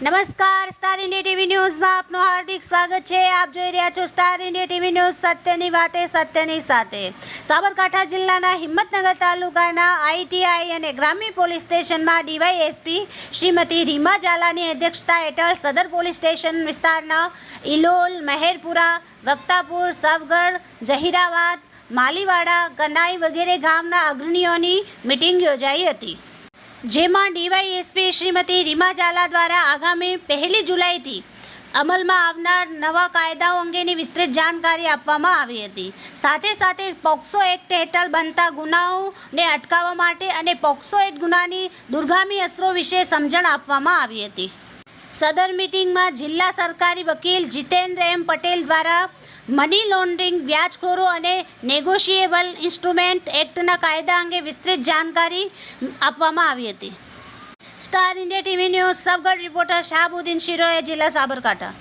નમસ્કાર, star India TV ન્યૂઝમાં આપનું હાર્દિક સ્વાગત છે। આપ જોઈ રહ્યા છો સ્ટાર ઇન્ડિયા ટીવી ન્યૂઝ, સત્યની વાતે સત્યની સાથે। સાબરકાંઠા જિલ્લાના હિંમતનગર તાલુકાના આઈટીઆઈ અને ગ્રામ્ય પોલીસ સ્ટેશનમાં ડીવાયએસપી શ્રીમતી રીમા ઝાલાની અધ્યક્ષતા હેઠળ સદર પોલીસ સ્ટેશન વિસ્તારના ઇલોલ, મહેરપુરા, વક્તાપુર, સવગઢ, જહીરાબાદ, માલીવાડા, કનાઈ વગેરે ગામના અગ્રણીઓની મિટિંગ યોજાઈ હતી, જેમાં ડીવાયએસપી શ્રીમતી રીમા ઝાલા દ્વારા આગામી 1 જુલાઈથી અમલમાં આવનાર નવા કાયદાઓ અંગેની વિસ્તૃત જાણકારી આપવામાં આવી હતી। સાથે સાથે પોક્સો એક્ટ હેઠળ બનતા ગુનાઓને અટકાવવા માટે અને પોક્સો એક્ટ ગુનાની દૂરગામી અસરો વિશે સમજણ આપવામાં આવી હતી। સદર મિટિંગમાં જિલ્લા સરકારી વકીલ જીતેન્દ્ર એમ પટેલ દ્વારા મની લોન્ડરિંગ, વ્યાજખોરો અને નેગોશિયેબલ ઇન્સ્ટ્રુમેન્ટ એક્ટના કાયદા અંગે વિસ્તૃત જાણકારી આપવામાં આવી હતી। Star India TV News, Savgadh reporter Shahabuddin શિરોએ, જિલ્લા સાબરકાંઠા।